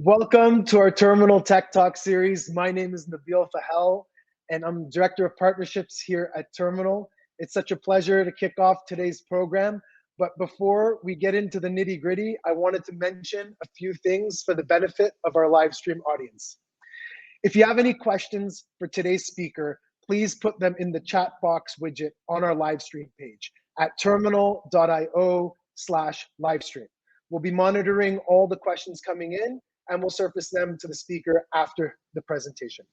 Welcome to our Terminal Tech Talk series. My name is Nabil Fahel, and I'm Director of Partnerships here at Terminal. It's such a pleasure to kick off today's program. But before we get into the nitty gritty, I wanted to mention a few things for the benefit of our live stream audience. If you have any questions for today's speaker, please put them in the chat box widget on our live stream page at terminal.io/livestream. We'll be monitoring all the questions coming in and we'll surface them to the speaker after the presentation.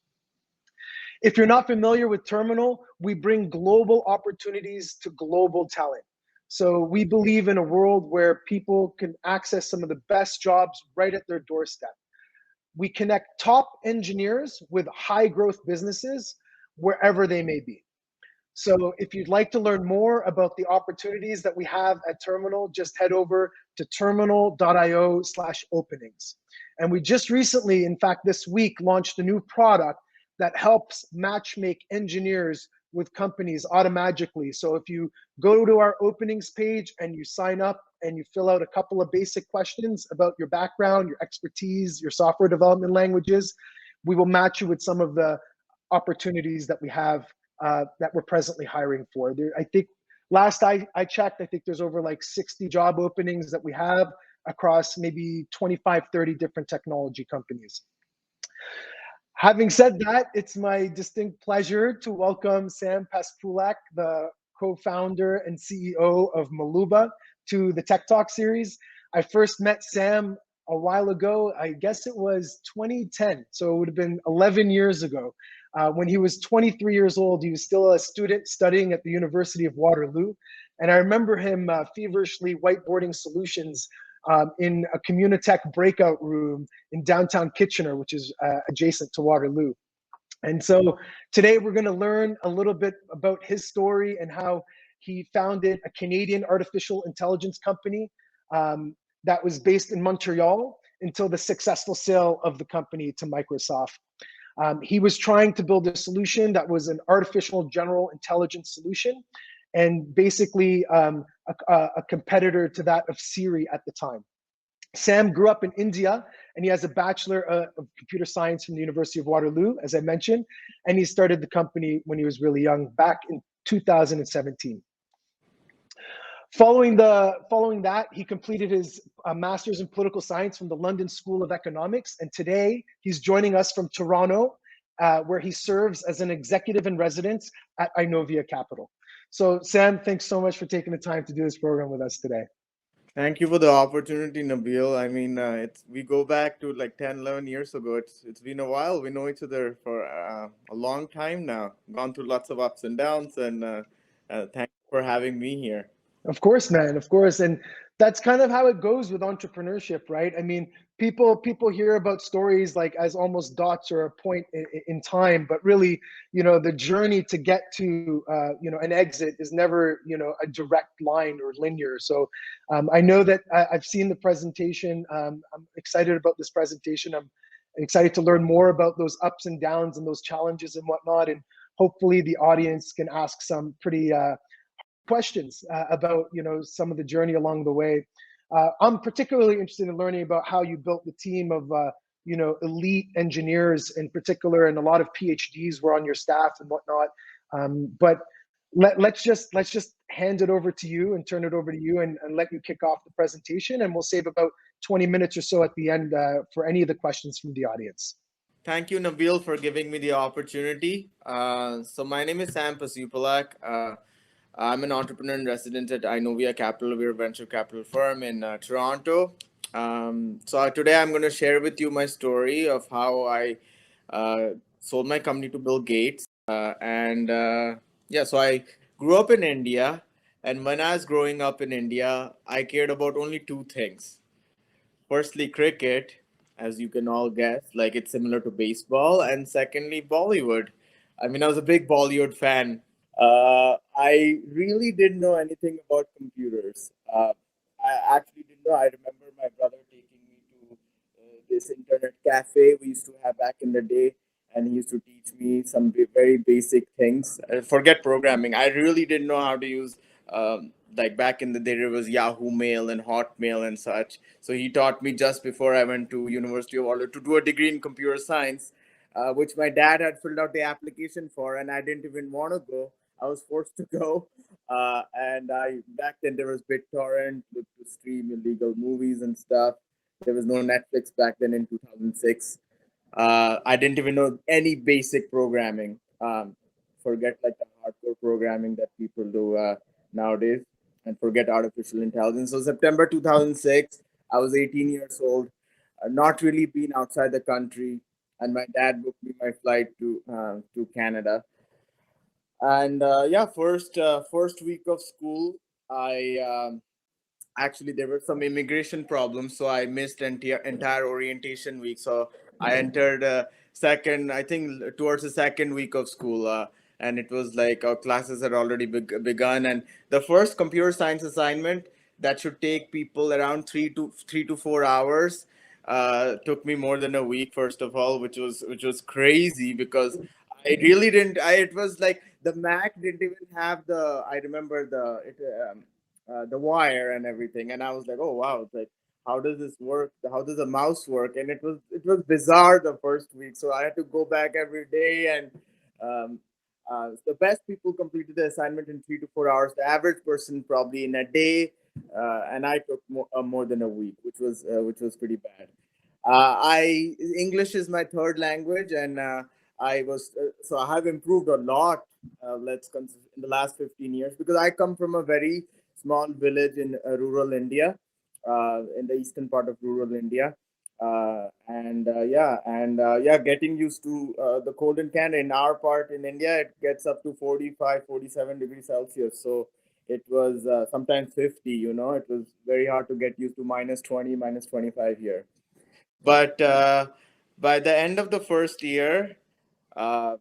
If you're not familiar with Terminal, we bring global opportunities to global talent. So we believe in a world where people can access some of the best jobs right at their doorstep. We connect top engineers with high growth businesses wherever they may be. So if you'd like to learn more about the opportunities that we have at Terminal, just head over to terminal.io/openings. And we just recently, in fact, this week, launched a new product that helps matchmake engineers with companies automatically. So if you go to our openings page and you sign up and you fill out a couple of basic questions about your background, your expertise, your software development languages, we will match you with some of the opportunities that we have that we're presently hiring for. I think last I checked, I think there's over like 60 job openings that we have across maybe 25, 30 different technology companies. Having said that, it's my distinct pleasure to welcome Sam Pasupalak, the co-founder and CEO of Maluuba, to the Tech Talk series. I first met Sam a while ago. I guess it was 2010, so it would have been 11 years ago. When he was 23 years old, he was still a student studying at the University of Waterloo. And I remember him feverishly whiteboarding solutions in a Communitech breakout room in downtown Kitchener, which is adjacent to Waterloo. And so today we're going to learn a little bit about his story and how he founded a Canadian artificial intelligence company that was based in Montreal until the successful sale of the company to Microsoft. He was trying to build a solution that was an artificial general intelligence solution and basically a competitor to that of Siri at the time. Sam grew up in India and he has a Bachelor of Computer Science from the University of Waterloo, as I mentioned, and he started the company when he was really young, back in 2017. Following that, he completed his master's in political science from the London School of Economics, and today he's joining us from Toronto, where he serves as an executive in residence at Inovia Capital. So Sam, thanks so much for taking the time to do this program with us today. Thank you for the opportunity, Nabil. I mean, we go back to like 10, 11 years ago. It's been a while. We know each other for a long time now. Gone through lots of ups and downs, and thank you for having me here. Of course, man. Of course. And that's kind of how it goes with entrepreneurship, right? I mean, people hear about stories like as almost dots or a point in time, but really, the journey to get to, an exit is never, a direct line or linear. So I know that I've seen the presentation. I'm excited about this presentation. I'm excited to learn more about those ups and downs and those challenges and whatnot. And hopefully the audience can ask some pretty questions about some of the journey along the way. I'm particularly interested in learning about how you built the team of elite engineers in particular, and a lot of PhDs were on your staff and whatnot. But let's just hand it over to you and turn it over to you and let you kick off the presentation, and we'll save about 20 minutes or so at the end for any of the questions from the audience. Thank you, Nabil, for giving me the opportunity. So my name is Sam Pasupalak. I'm an entrepreneur in residence at Inovia Capital. We're a venture capital firm in Toronto. So today I'm going to share with you my story of how I sold my company to Bill Gates. So I grew up in India. And when I was growing up in India, I cared about only two things. Firstly, cricket, as you can all guess, like it's similar to baseball. And secondly, Bollywood. I mean, I was a big Bollywood fan. I really didn't know anything about computers. I actually didn't know. I remember my brother taking me to this internet cafe we used to have back in the day, and he used to teach me some very basic things. Forget programming. I really didn't know how to use like back in the day there was Yahoo Mail and Hotmail and such. So he taught me just before I went to University of Waterloo to do a degree in computer science, which my dad had filled out the application for, and I didn't even want to go. I was forced to go, and I back then there was BitTorrent to stream illegal movies and stuff. There was no Netflix back then in 2006. I didn't even know any basic programming. Forget like the hardcore programming that people do nowadays, and forget artificial intelligence. So September 2006, I was 18 years old, not really been outside the country, and my dad booked me my flight to Canada. And yeah, first week of school, I actually there were some immigration problems, so I missed entire orientation week. So I entered second, I think towards the second week of school, and it was like our classes had already begun, and the first computer science assignment that should take people around 3 to 4 hours took me more than a week, first of all, which was crazy because I really didn't. It was like the Mac didn't even have the. I remember the wire and everything, and I was like, oh wow, it's like, how does this work? How does the mouse work? And it was bizarre the first week, so I had to go back every day. And um, the best people completed the assignment in 3 to 4 hours. The average person probably in a day, and I took more than a week, which was pretty bad. I English is my third language, and I was so I have improved a lot. In the last 15 years, because I come from a very small village in rural India, in the eastern part of rural India. And yeah, getting used to the cold in Canada. In our part in India, it gets up to 45, 47 degrees Celsius. So it was sometimes 50, it was very hard to get used to minus 20, minus 25 here. But by the end of the first year, uh,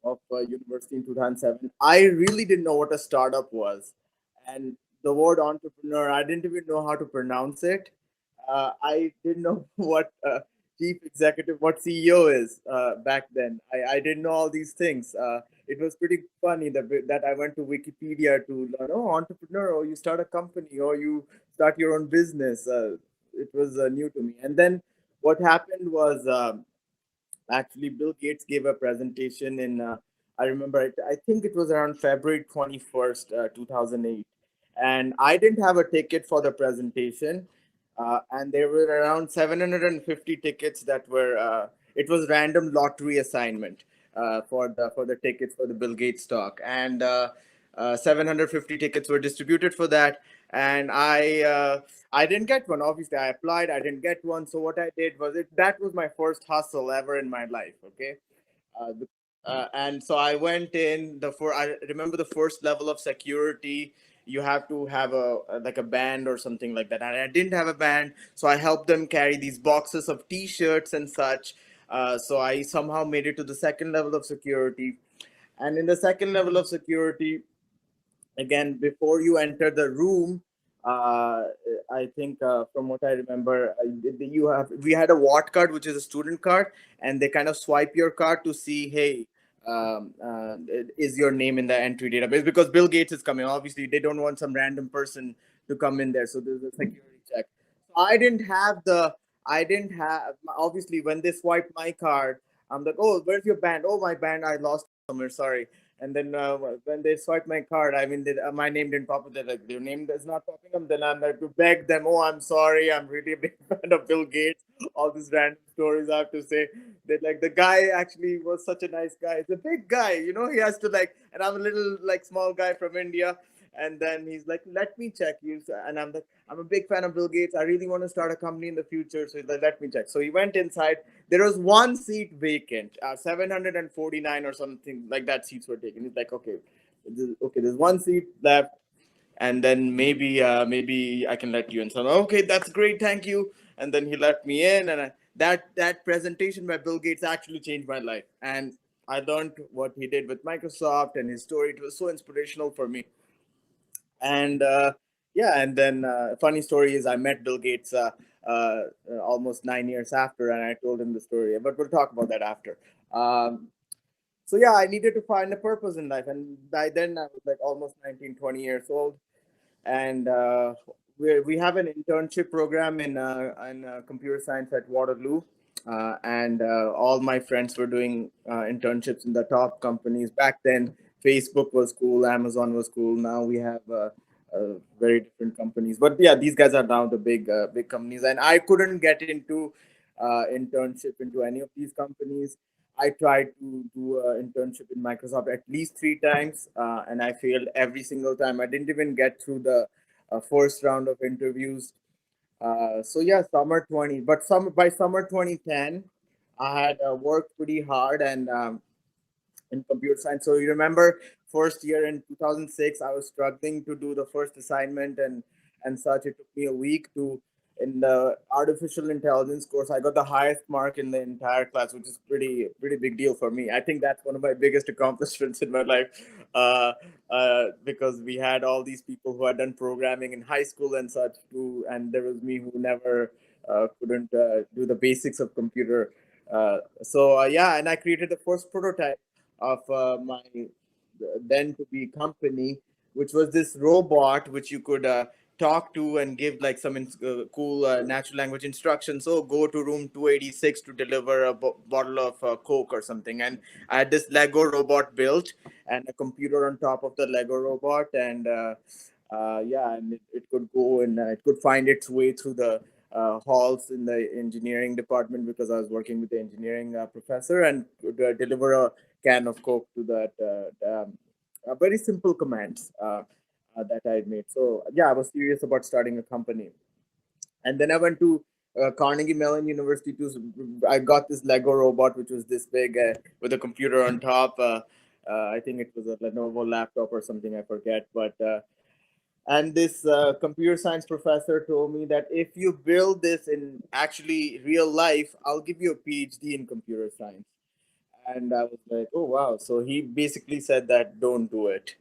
of university in 2007, I really didn't know what a startup was. And the word entrepreneur, I didn't even know how to pronounce it. I didn't know what chief executive, what CEO is back then. I didn't know all these things. It was pretty funny that I went to Wikipedia to learn, oh, entrepreneur, or you start a company, or you start your own business. It was new to me. And then what happened was, actually, Bill Gates gave a presentation in, I remember it, I think it was around February 21st, 2008. And I didn't have a ticket for the presentation. And there were around 750 tickets that were, it was random lottery assignment for the tickets for the Bill Gates talk. And 750 tickets were distributed for that. And I didn't get one. Obviously, I applied. I didn't get one. So what I did was that was my first hustle ever in my life. Okay, and so I went in I remember the first level of security. You have to have like a band or something like that, and I didn't have a band, so I helped them carry these boxes of T-shirts and such. So I somehow made it to the second level of security, and in the second level of security, again, before you enter the room, uh, I think from what I remember, we had a watt card, which is a student card, and they kind of swipe your card to see, hey, is your name in the entry database, because Bill Gates is coming. Obviously they don't want some random person to come in there, so there's a security check. So I didn't have, obviously when they swipe my card, I'm like, oh, where's your band? Oh, my band, I lost it somewhere, sorry. And then when they swipe my card, I mean, my name didn't pop up. They're like, your name is not popping up. Then I'm like to beg them, oh, I'm sorry. I'm really a big fan of Bill Gates. All these random stories I have to say. That like the guy actually was such a nice guy. He's a big guy, he has to like, and I'm a little like small guy from India. And then he's like, let me check you. And I'm like, I'm a big fan of Bill Gates. I really want to start a company in the future. So he's like, let me check. So he went inside. There was one seat vacant, 749 or something like that seats were taken. He's like, okay, there's one seat left, and then maybe I can let you in. So okay, that's great, thank you. And then he let me in, and that presentation by Bill Gates actually changed my life, and I learned what he did with Microsoft and his story. It was so inspirational for me. And yeah, and then funny story is I met Bill Gates almost 9 years after, and I told him the story, but we'll talk about that after. So yeah, I needed to find a purpose in life, and by then I was like almost 19, 20 years old. and we have an internship program in computer science at Waterloo. And all my friends were doing internships in the top companies. Back then, Facebook was cool, Amazon was cool. Now we have very different companies. But yeah, these guys are now the big companies. And I couldn't get into internship into any of these companies. I tried to do an internship in Microsoft at least 3 times, and I failed every single time. I didn't even get through the first round of interviews. So yeah, summer 20, but by summer 2010, I had worked pretty hard and in computer science. So you remember first year in 2006, I was struggling to do the first assignment and such. It took me a week to in the artificial intelligence course. I got the highest mark in the entire class, which is pretty big deal for me. I think that's one of my biggest accomplishments in my life, uh, because we had all these people who had done programming in high school and such too, and there was me who never couldn't do the basics of computer. So yeah, and I created the first prototype of my then to be company, which was this robot which you could talk to and give like some cool natural language instructions. So go to room 286 to deliver a bottle of Coke or something. And I had this Lego robot built and a computer on top of the Lego robot. And yeah, and it could go and it could find its way through the halls in the engineering department because I was working with the engineering professor and could deliver a can of Coke to that very simple commands that I made. So yeah, I was serious about starting a company, and then I went to Carnegie Mellon University to. I got this Lego robot which was this big with a computer on top. I think it was a Lenovo laptop or something. I forget, but. And this computer science professor told me that if you build this in actually real life, I'll give you a PhD in computer science. And I was like, oh wow. So he basically said that don't do it.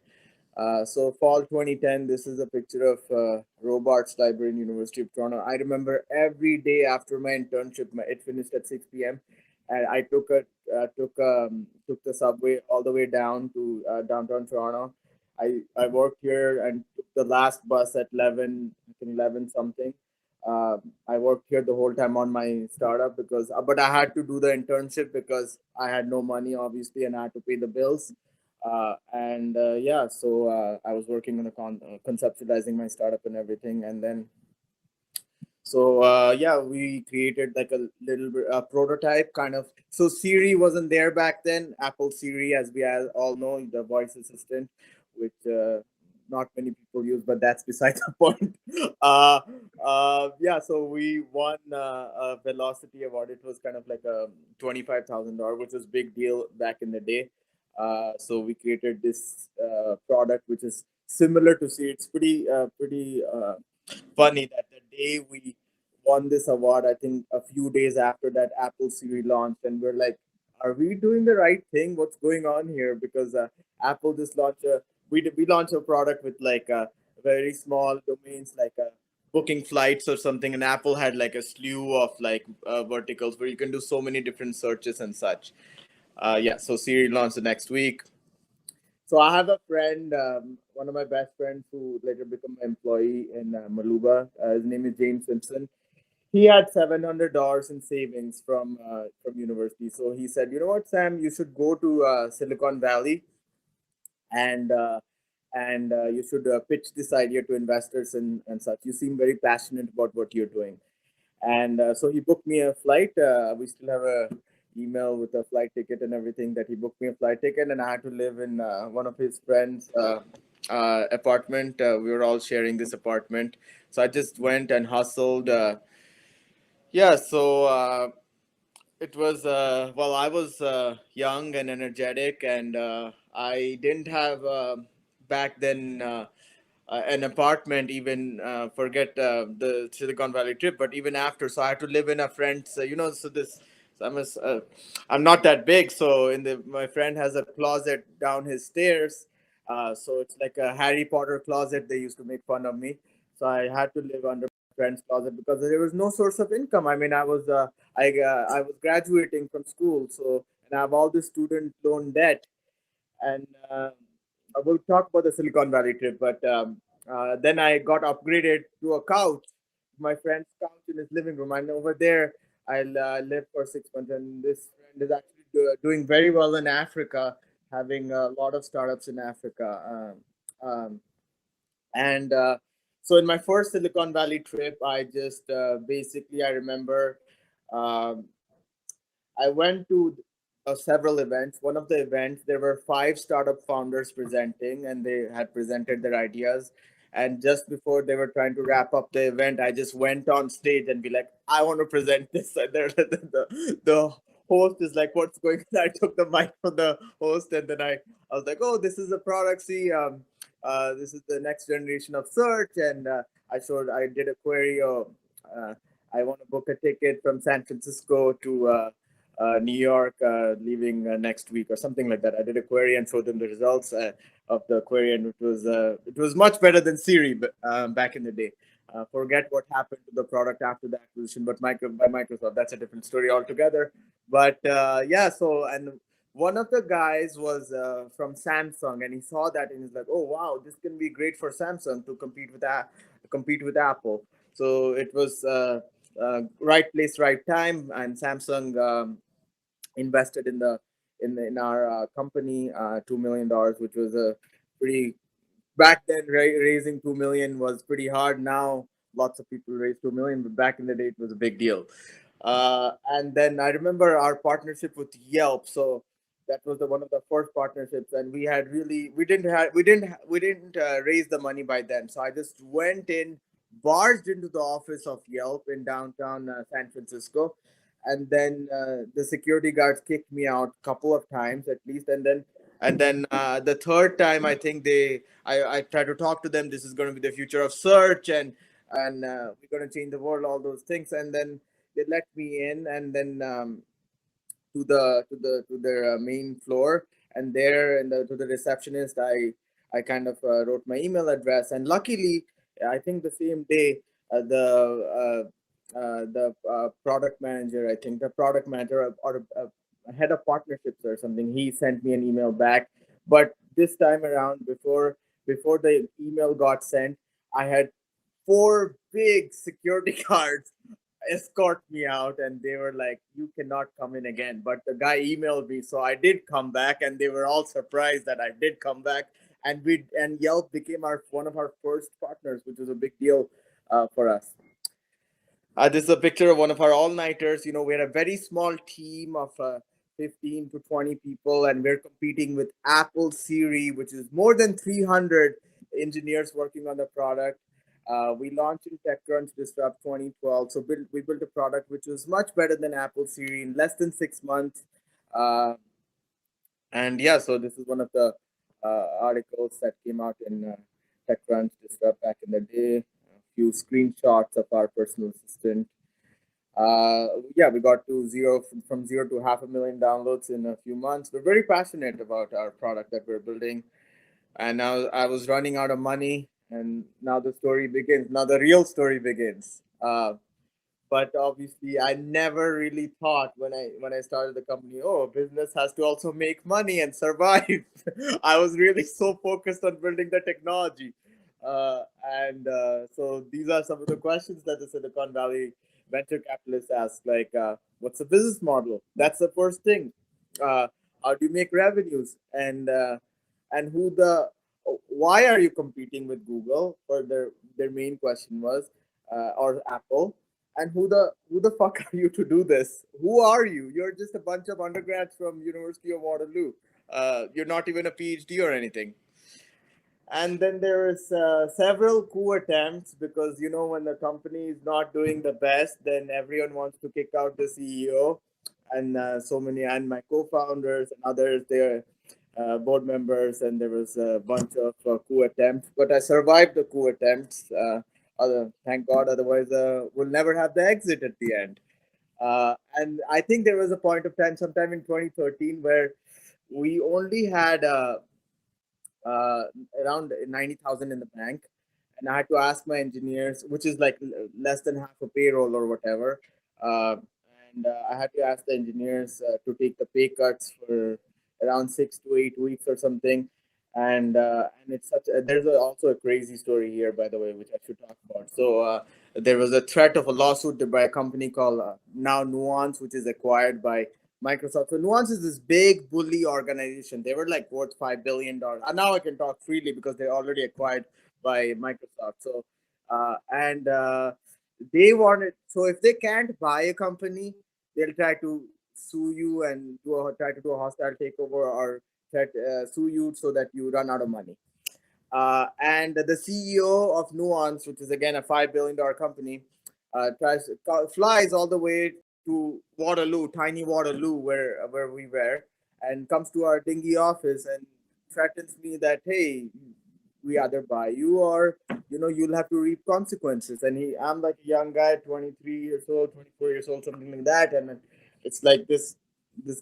So fall 2010, this is a picture of Robarts Library in University of Toronto. I remember every day after my internship, it finished at 6 p.m. And I took the subway all the way down to downtown Toronto. I worked here and took the last bus at 11, I think 11 something. I worked here the whole time on my startup because, but I had to do the internship because I had no money, obviously, and I had to pay the bills. And yeah, so I was working on conceptualizing my startup and everything, and then so yeah, we created like a little bit a prototype kind of. So Siri wasn't there back then. Apple Siri, as we all know, the voice assistant, which not many people use, but that's besides the point. Uh, yeah, so we won a Velocity Award. It was kind of like a $25,000, which was big deal back in the day. So we created this product, which is similar to Siri. It's pretty funny that the day we won this award, I think a few days after that, Apple Siri launched, and we're like, "Are we doing the right thing? What's going on here?" Because Apple just launched we launched a product with like very small domains, like booking flights or something, and Apple had like a slew of like verticals where you can do so many different searches and such. Yeah, so Siri launched the next week. So I have a friend, one of my best friends, who later became an employee in Maluuba. His name is James Simpson. He had $700 in savings from university. So he said, "You know what, Sam? You should go to Silicon Valley and you should pitch this idea to investors and such. You seem very passionate about what you're doing." And so he booked me a flight. We still have a email with a flight ticket and everything that he booked me a flight ticket, and I had to live in one of his friends' apartment. We were all sharing this apartment, so I just went and hustled. Yeah, so it was well, I was young and energetic, and I didn't have back then. An apartment, even forget the Silicon Valley trip, but even after, so I had to live in a friend's, so this, so I'm not that big, so my friend has a closet down his stairs, so it's like a Harry Potter closet. They used to make fun of me, so I had to live under my friend's closet because there was no source of income. I mean, I was graduating from school, so and I have all this student loan debt, and we'll talk about the Silicon Valley trip. But Then I got upgraded to a couch, my friend's couch in his living room. And over there, I lived for 6 months. And this friend is actually doing very well in Africa, having a lot of startups in Africa. And So in my first Silicon Valley trip, I just basically I remember um, I went to several events. One of the events, there were five startup founders presenting, and they had presented their ideas. And just before they were trying to wrap up the event, I just went on stage and be like, "I want to present this." And the host is like, "What's going on?" I took the mic from the host, and then I was like, "Oh, this is a product. See, this is the next generation of search." And I did a query of. I want to book a ticket from San Francisco to New York, leaving next week or something like that. I did a query and showed them the results of the query, and it was much better than Siri back in the day. Forget what happened to the product after the acquisition, but by Microsoft, that's a different story altogether. But yeah, so and one of the guys was from Samsung, and he saw that and he's like, "Oh wow, this can be great for Samsung to compete with Apple." So it was right place, right time, and Samsung invested in our company $2 million, which was a pretty back then. Raising 2 million was pretty hard. Now lots of people raise 2 million, but back in the day it was a big deal. And then I remember our partnership with Yelp. So that was one of the first partnerships, and we didn't raise the money by then. So I just went in, barged into the office of Yelp in downtown San Francisco, and then the security guards kicked me out a couple of times at least, and then the third time I tried to talk to them. This is going to be the future of search, and we're going to change the world, all those things. And then they let me in, and then to their main floor, and there to the receptionist, I kind of wrote my email address, and luckily I think the same day the product manager, I think the product manager or head of partnerships or something, he sent me an email back. But this time around, before the email got sent, I had four big security guards escort me out, and they were like, "You cannot come in again." But the guy emailed me, so I did come back, and they were all surprised that I did come back. And Yelp became our one of our first partners, which was a big deal for us. This is a picture of one of our all-nighters. You know, we're a very small team of 15 to 20 people, and we're competing with Apple Siri, which is more than 300 engineers working on the product. We launched in TechCrunch Disrupt 2012. So we built a product which was much better than Apple Siri in less than 6 months. Uh, and yeah, so this is one of the articles that came out in TechCrunch Disrupt back in the day. A few screenshots of our personal assistant. Yeah, we got to from zero to 500,000 downloads in a few months. We're very passionate about our product that we're building. And now I was running out of money, and now the story begins. Now the real story begins. But obviously I never really thought when I started the company, oh, business has to also make money and survive. I was really so focused on building the technology. And So these are some of the questions that the Silicon Valley venture capitalists ask, like what's the business model? That's the first thing. uh, how do you make revenues? And who the why are you competing with Google? Or their main question was, or Apple. And who the fuck are you to do this? Who are you? You're just a bunch of undergrads from University of Waterloo. You're not even a PhD or anything. And then there's several coup attempts, because you know, when the company is not doing the best, then everyone wants to kick out the CEO. And so many, and my co-founders and others, they're board members, and there was a bunch of coup attempts, but I survived the coup attempts. Thank God, otherwise we'll never have the exit at the end. And I think there was a point of time, sometime in 2013, where we only had uh, around 90,000 in the bank, and I had to ask my engineers, which is like less than half a payroll or whatever. Uh, and I had to ask the engineers to take the pay cuts for around 6 to 8 weeks or something. and it's such. There's also a crazy story here, by the way, which I should talk about. So there was a threat of a lawsuit by a company called now Nuance, which is acquired by Microsoft. So Nuance is this big bully organization. They were like worth $5 billion. And now I can talk freely because they're already acquired by Microsoft. So and they wanted. So if they can't buy a company, they'll try to sue you and try to do a hostile takeover or sue you so that you run out of money. And the CEO of Nuance, which is again a $5 billion company, flies all the way to Waterloo, tiny Waterloo, where we were, and comes to our dingy office and threatens me that, hey, we either buy you or you'll have to reap consequences. And I'm like a young guy, 23 years old, 24 years old, something like that, and then it's like this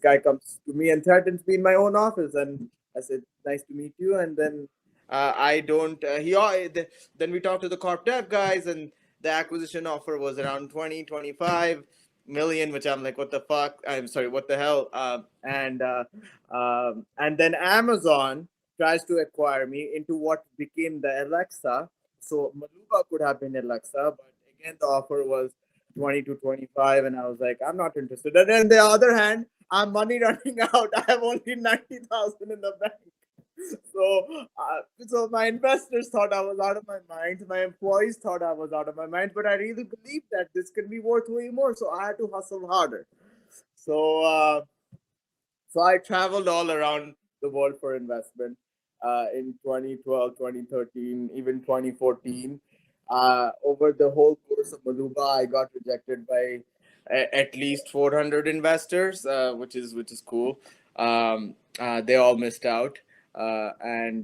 guy comes to me and threatens me in my own office, and I said, nice to meet you. And then I don't. Then we talked to the corp dev guys, and the acquisition offer was around 25 million, which I'm like, what the fuck? I'm sorry, what the hell? And then Amazon tries to acquire me into what became the Alexa. So Maluuba could have been Alexa, but again, the offer was 20 to 25, and I was like, I'm not interested. And then on the other hand, I'm money running out. I have only 90,000 in the bank. So my investors thought I was out of my mind. My employees thought I was out of my mind. But I really believed that this could be worth way more. So I had to hustle harder. So so I traveled all around the world for investment in 2012, 2013, even 2014. Over the whole course of Maluuba, I got rejected by at least 400 investors, which is cool. They all missed out, and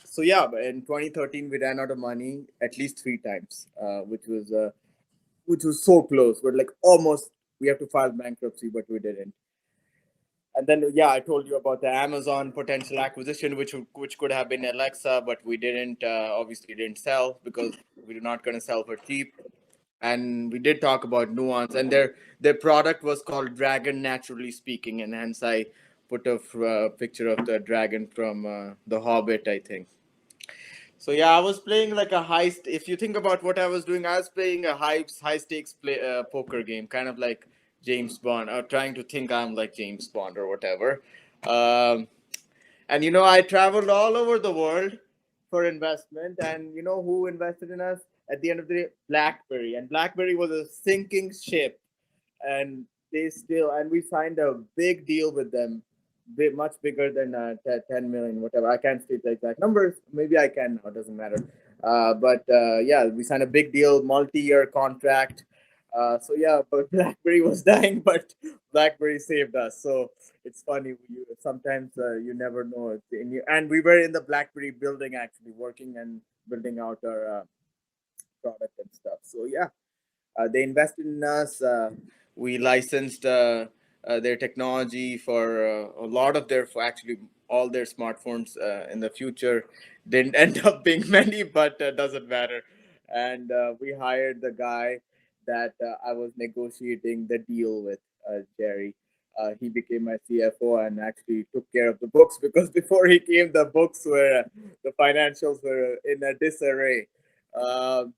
so yeah. But in 2013, we ran out of money at least three times, which was so close. We're like almost we have to file bankruptcy, but we didn't. And then yeah, I told you about the Amazon potential acquisition, which could have been Alexa, but we didn't. Obviously, didn't sell because we're not going to sell for cheap. And we did talk about Nuance, and their product was called Dragon, naturally speaking, and hence I put a picture of the dragon from The Hobbit, I think. So yeah, I was playing like a high. If you think about what I was doing, I was playing a high stakes poker game, kind of like James Bond, or trying to think I'm like James Bond or whatever. Um, and I traveled all over the world for investment, and who invested in us at the end of the day? BlackBerry, and BlackBerry was a sinking ship, and we signed a big deal with them, much bigger than 10 million, whatever. I can't state the exact numbers. Maybe I can now. It doesn't matter. But yeah, we signed a big deal, multi-year contract. So yeah, but BlackBerry was dying, but BlackBerry saved us. So it's funny. Sometimes you never know. And we were in the BlackBerry building actually, working and building out our product and stuff. So yeah, they invested in us. We licensed their technology for a lot of their, for actually all their smartphones in the future. Didn't end up being many, but doesn't matter. And we hired the guy that I was negotiating the deal with, Jerry. He became my CFO and actually took care of the books because before he came, the financials were in a disarray. Um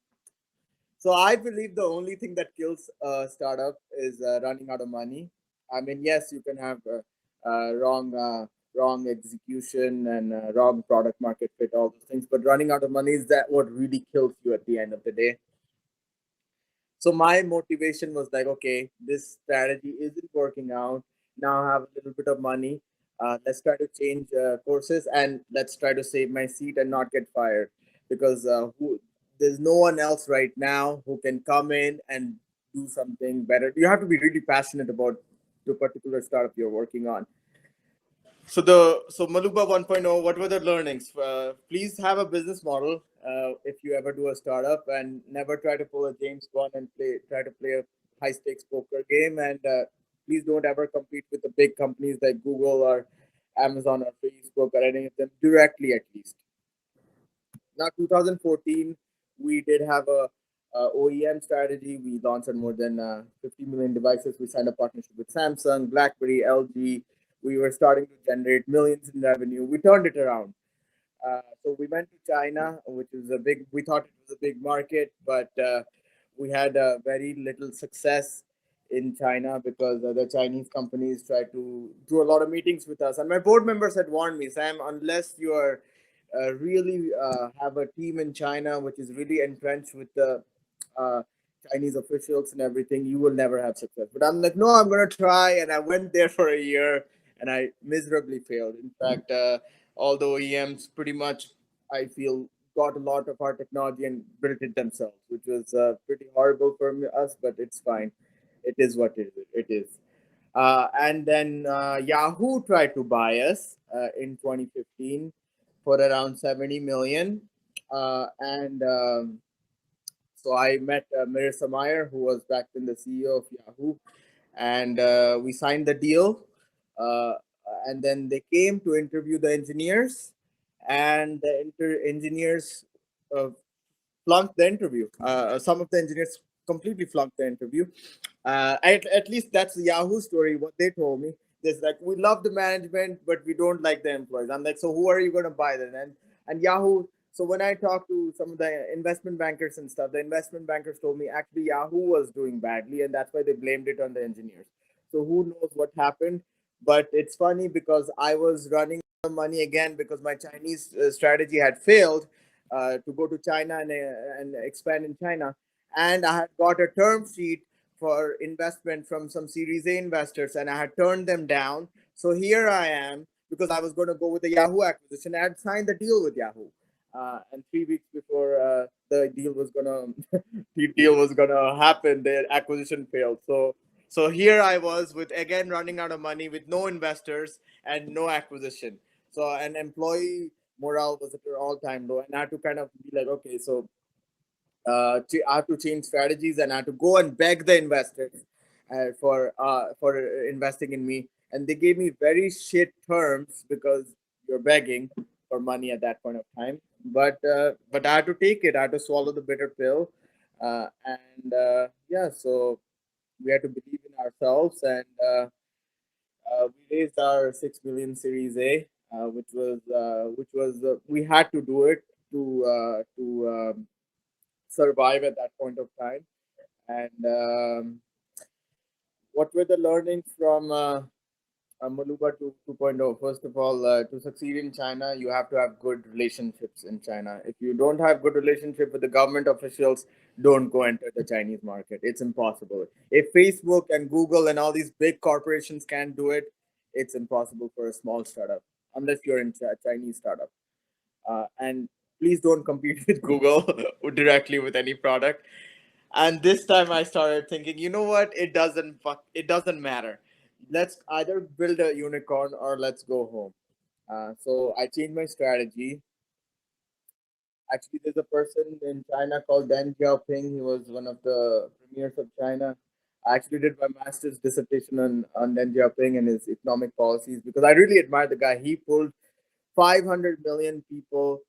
so I believe the only thing that kills a startup is running out of money. I mean, yes, you can have wrong execution and wrong product market fit, all those things, but running out of money is that what really kills you at the end of the day. So my motivation was like, okay, this strategy isn't working out. Now I have a little bit of money. Let's try to change courses and let's try to save my seat and not get fired because there's no one else right now who can come in and do something better. You have to be really passionate about the particular startup you're working on. So Maluuba 1.0, what were the learnings? Please have a business model if you ever do a startup, and never try to pull a James Bond and try to play a high stakes poker game. And please don't ever compete with the big companies like Google or Amazon or Facebook or any of them directly, at least. Now, 2014, we did have a OEM strategy. We launched on more than 50 million devices. We signed a partnership with Samsung, BlackBerry, LG. We were starting to generate millions in revenue. We turned it around. So we went to China, which is a big. We thought it was a big market, but we had very little success in China because the Chinese companies tried to do a lot of meetings with us. And my board members had warned me, Sam, unless you are really have a team in China which is really entrenched with the uh, Chinese officials and everything, you will never have success. But I'm like, no, I'm gonna try, and I went there for a year, and I miserably failed. In fact, all the OEMs pretty much, I feel, got a lot of our technology and built it themselves, which was pretty horrible for us, but it's fine. It is what it is. And then Yahoo tried to buy us in 2015 for around 70 million. And So I met Marissa Meyer, who was back then the CEO of Yahoo, and we signed the deal. Uh, and then they came to interview the engineers, and the engineers uh, flunked the interview. Some of the engineers completely flunked the interview. At least that's the Yahoo story. What they told me is like, we love the management, but we don't like the employees. I'm like, so who are you going to buy then? And Yahoo. So when I talked to some of the investment bankers and stuff, the investment bankers told me actually Yahoo was doing badly, and that's why they blamed it on the engineers. So who knows what happened? But it's funny because I was running out of money again because my Chinese strategy had failed to go to China and expand in China. And I had got a term sheet for investment from some Series A investors, and I had turned them down. So here I am because I was going to go with the Yahoo acquisition. I had signed the deal with Yahoo, and 3 weeks before the deal was gonna happen, the acquisition failed. So here I was with again running out of money with no investors and no acquisition. So an employee morale was at an all-time low, and I had to kind of be like, okay, so I have to change strategies, and I have to go and beg the investors for investing in me. And they gave me very shit terms because you're begging for money at that point of time. But I had to take it. I had to swallow the bitter pill, and yeah. So we had to believe in ourselves, and we raised our 6 million Series A, which was we had to do it to survive at that point of time. And what were the learnings from Maluuba 2.0? First of all, to succeed in China, you have to have good relationships in China. If you don't have good relationship with the government officials, don't go enter the Chinese market. It's impossible. If Facebook and Google and all these big corporations can't do it, it's impossible for a small startup unless you're in Chinese startup. And please don't compete with Google directly with any product. And this time I started thinking, you know what? It doesn't matter. Let's either build a unicorn or let's go home. So I changed my strategy. Actually, there's a person in China called Deng Xiaoping. He was one of the premiers of China. I actually did my master's dissertation on Deng Xiaoping and his economic policies because I really admire the guy. He pulled 500 million people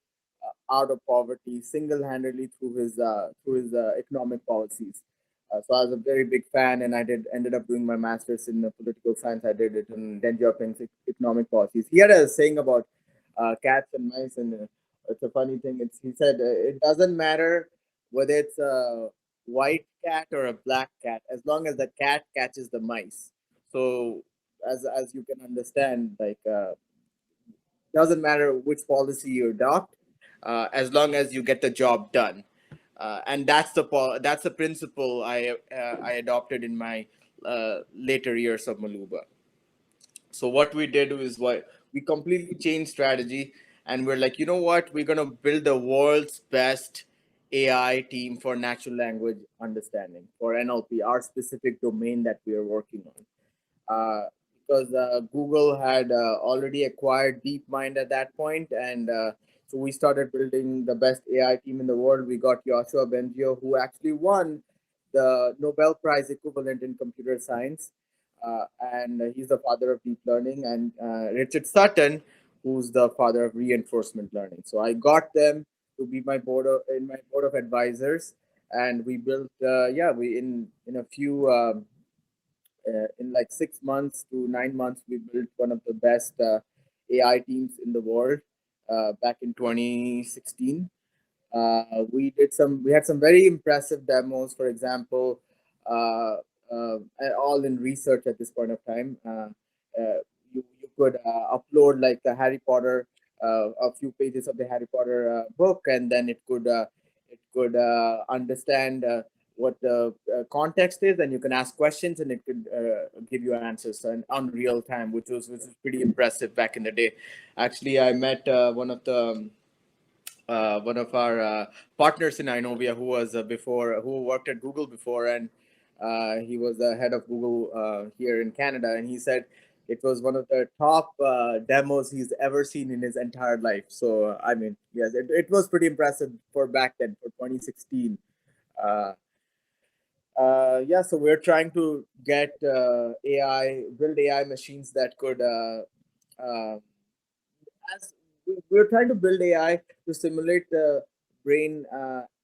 out of poverty single-handedly through his economic policies. So I was a very big fan, and I did ended up doing my master's in political science. I did it in Deng Xiaoping's economic policies. He had a saying about cats and mice, and it's a funny thing. He said it doesn't matter whether it's a white cat or a black cat, as long as the cat catches the mice. So as you can understand, like doesn't matter which policy you adopt, as long as you get the job done. And that's the principle I adopted in my later years of Maluuba. So what we did was what we completely changed strategy, and we're like, you know what, we're gonna build the world's best AI team for natural language understanding for NLP, our specific domain that we are working on. Because Google had already acquired DeepMind at that point, and so we started building the best AI team in the world. We got Yoshua Bengio, who actually won the Nobel Prize equivalent in computer science, and he's the father of deep learning, and Richard Sutton, who's the father of reinforcement learning. So I got them to be my board of advisors, and we built, yeah, we in a few. in like 6 months to 9 months, we built one of the best AI teams in the world back in 2016. We had some very impressive demos, for example, uh, all in research at this point of time. You could upload like the Harry Potter, a few pages of the Harry Potter book, and then it could understand what the context is, and you can ask questions, and it could give you answers on real time, which was pretty impressive back in the day. Actually, I met one of our partners in Inovia who was who worked at Google before, and he was the head of Google here in Canada, and he said it was one of the top demos he's ever seen in his entire life. So I mean, yes, it was pretty impressive for back then, for 2016. Uh, yeah, so we're trying to get build AI machines that could as we're trying to build AI to simulate the brain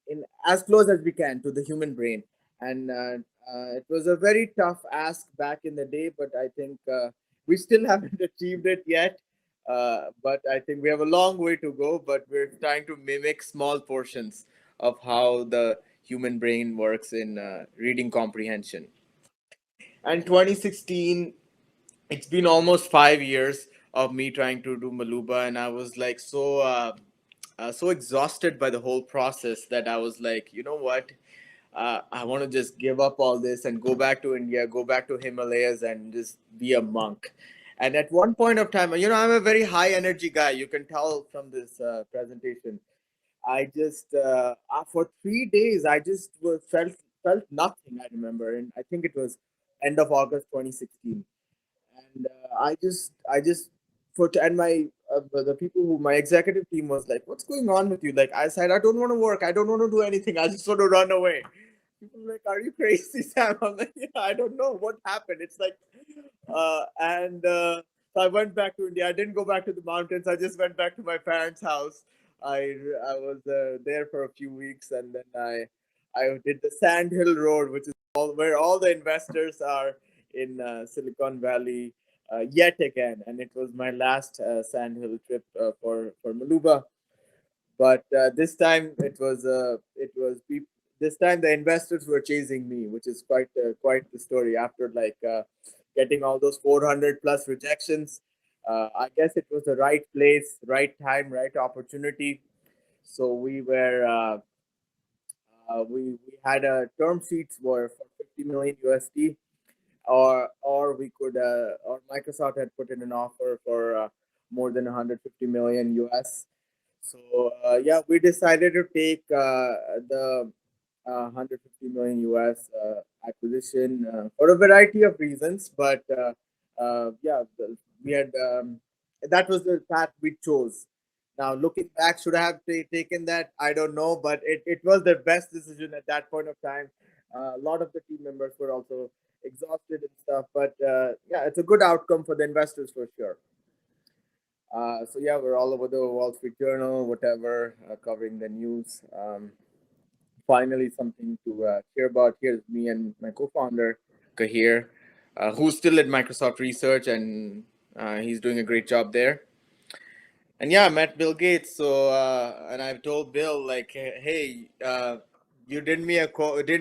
in as close as we can to the human brain, and it was a very tough ask back in the day, but I think we still haven't achieved it yet. But I think we have a long way to go. But we're trying to mimic small portions of how the human brain works in reading comprehension. And 2016, it's been almost 5 years of me trying to do Maluuba, and I was like so exhausted by the whole process that I was like, you know what? I want to just give up all this and go back to India, go back to Himalayas, and just be a monk. And at one point of time, I'm a very high energy guy. You can tell from this presentation. I just for 3 days I just felt nothing. I remember, and I think it was end of August 2016, and I just for and my the people who my executive team was like, what's going on with you? Like I said, I don't want to work, I don't want to do anything, I just want to run away. People were like, are you crazy, Sam? I'm like, yeah, I don't know what happened. It's like and so I went back to India. I didn't go back to the mountains, I just went back to my parents' house. I was there for a few weeks, and then I did the Sand Hill Road, which is where all the investors are in Silicon Valley yet again, and it was my last sandhill trip for Maluuba. But this time this time the investors were chasing me, which is quite the story. After like getting all those 400 plus rejections, I guess it was the right place, right time, right opportunity. So we had a term sheets were for 50 million USD, or we could or Microsoft had put in an offer for more than 150 million US. So yeah, we decided to take the 150 million US acquisition for a variety of reasons, but yeah, we had that was the path we chose. Now, looking back, should I have taken that? I don't know, but it was the best decision at that point of time. A lot of the team members were also exhausted and stuff, but yeah, it's a good outcome for the investors for sure. So yeah, we're all over the Wall Street Journal, whatever, covering the news. Finally, something to hear about. Here's me and my co-founder, Kahir, who's still at Microsoft Research, and he's doing a great job there. And yeah, I met Bill Gates. So and I've told Bill like, hey, you didn't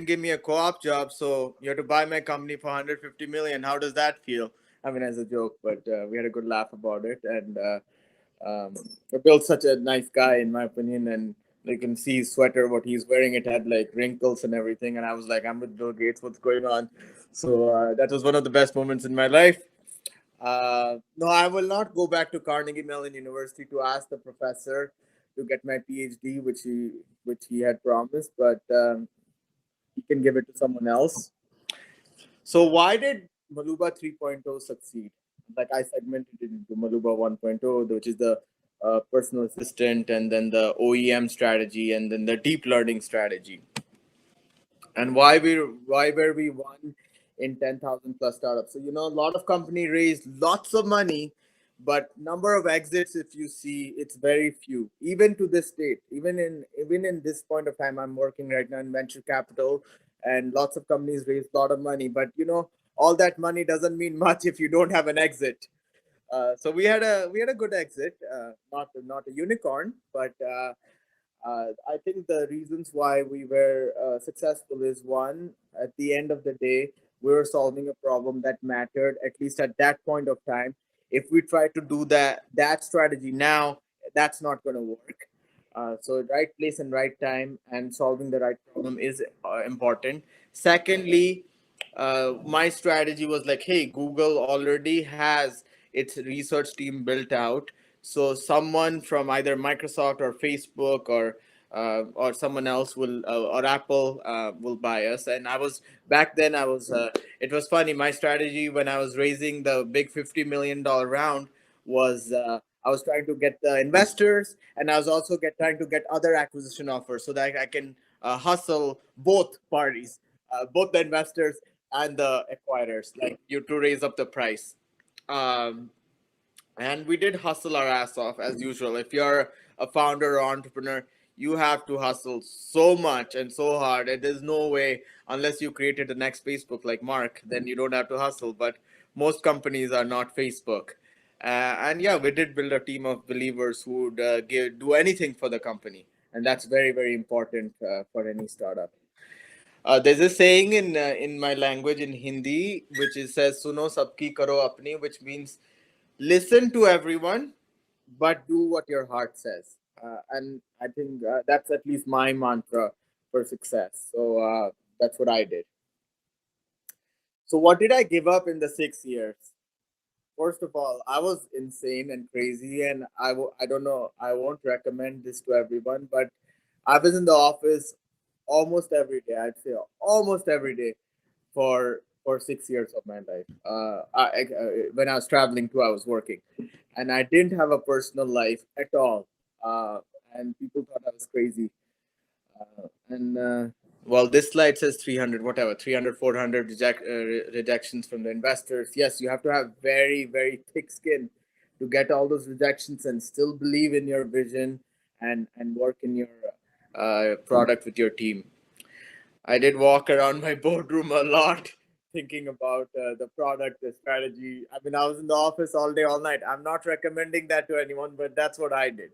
give me a co-op job, so you have to buy my company for 150 million. How does that feel? I mean, as a joke, but we had a good laugh about it. And um, Bill's such a nice guy, in my opinion, and you can see his sweater, what he's wearing. It had like wrinkles and everything, and I was like, I'm with Bill Gates. What's going on? So that was one of the best moments in my life. No, I will not go back to Carnegie Mellon University to ask the professor to get my PhD, which he had promised, but he can give it to someone else. So why did Maluuba 3.0 succeed? Like I segmented it into Maluuba 1.0, which is the personal assistant, and then the OEM strategy, and then the deep learning strategy. And why were we one in 10,000 plus startups? So a lot of company raised lots of money, but number of exits, if you see, it's very few. Even to this date, even in this point of time, I'm working right now in venture capital, and lots of companies raised a lot of money, but all that money doesn't mean much if you don't have an exit. So we had a good exit, not a unicorn, but I think the reasons why we were successful is, one, at the end of the day, we were solving a problem that mattered, at least at that point of time. If we try to do that strategy now, that's not going to work. So right place and right time and solving the right problem is important. Secondly, my strategy was like, hey, Google already has its research team built out, so someone from either Microsoft or Facebook or someone else will or Apple will buy us. And I was back then I was it was funny. My strategy when I was raising the big $50 million round was I was trying to get the investors, and I was also trying to get other acquisition offers so that I can hustle both parties, both the investors and the acquirers, like you, to raise up the price. Um, and we did hustle our ass off as usual. If you're a founder or entrepreneur, you have to hustle so much and so hard, and there's no way, unless you created the next Facebook like Mark, then you don't have to hustle. But most companies are not Facebook. And yeah, we did build a team of believers who would do anything for the company, and that's very, very important for any startup. There's a saying in my language, in Hindi, which is says "Suno sabki karo apni," which means listen to everyone, but do what your heart says. And I think that's at least my mantra for success. So that's what I did. So what did I give up in the 6 years? First of all, I was insane and crazy, and I don't know. I won't recommend this to everyone, but I was in the office almost every day. I'd say almost every day for 6 years of my life. When I was traveling too, I was working, and I didn't have a personal life at all. And people thought I was crazy. And Well, this slide says 300, whatever, 300, 400 rejections from the investors. Yes, you have to have very, very thick skin to get all those rejections and still believe in your vision and work in your product with your team. I did walk around my boardroom a lot thinking about the product, the strategy. I mean, I was in the office all day, all night. I'm not recommending that to anyone, but that's what I did.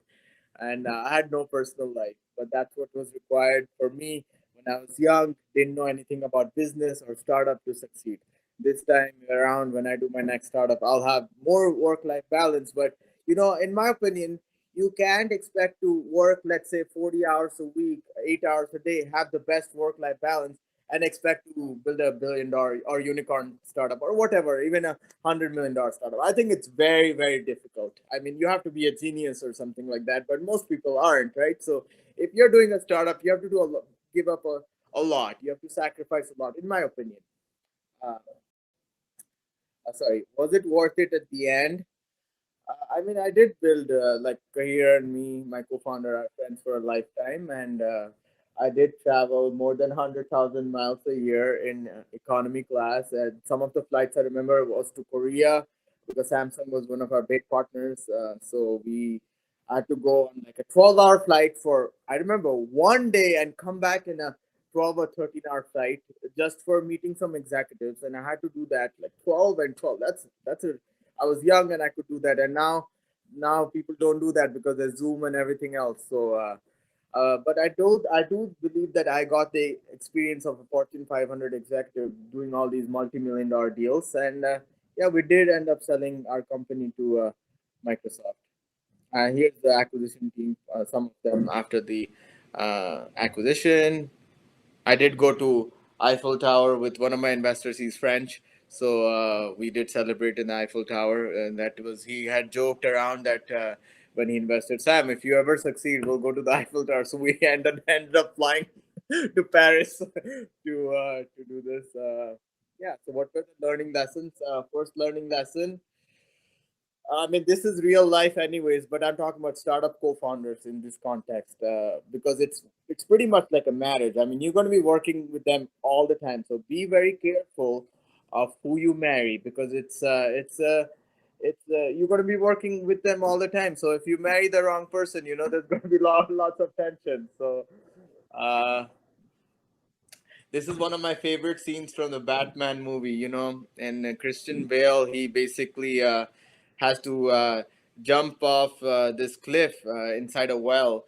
And I had no personal life, but that's what was required for me when I was young, didn't know anything about business or startup to succeed. This time around, when I do my next startup, I'll have more work life balance. But, in my opinion, you can't expect to work, let's say, 40 hours a week, 8 hours a day, have the best work life balance, and expect to build a $1 billion or unicorn startup or whatever, even a $100 million startup. I think it's very, very difficult. I mean, you have to be a genius or something like that, but most people aren't, right? So if you're doing a startup, you have to give up a lot. You have to sacrifice a lot, in my opinion. Uh, Sorry, was it worth it at the end? I mean, I did build like Kahir and me, my co-founder, are friends for a lifetime, and I did travel more than 100,000 miles a year in economy class. And some of the flights I remember was to Korea because Samsung was one of our big partners. So we had to go on like a 12-hour flight for, I remember, one day and come back in a 12 or 13-hour flight just for meeting some executives. And I had to do that like 12 and 12. That's a I was young and I could do that, and now people don't do that because there's Zoom and everything else. So, but I do believe that I got the experience of a Fortune 500 executive doing all these multi-million-dollar deals, and yeah, we did end up selling our company to Microsoft. Here's the acquisition team. Some of them after the acquisition. I did go to Eiffel Tower with one of my investors. He's French, so we did celebrate in the Eiffel Tower, and that was he had joked around that when he invested, Sam, if you ever succeed, we'll go to the Eiffel Tower. So we ended up flying to Paris to do this. Yeah. So what were the learning lessons? First learning lesson, I mean, this is real life, anyways. But I'm talking about startup co-founders in this context because it's pretty much like a marriage. I mean, you're going to be working with them all the time, so be very careful of who you marry because you're going to be working with them all the time. So if you marry the wrong person, there's going to be lots of tension. So uh, this is one of my favorite scenes from the Batman movie. And Christian Bale, he basically has to jump off this cliff inside a well,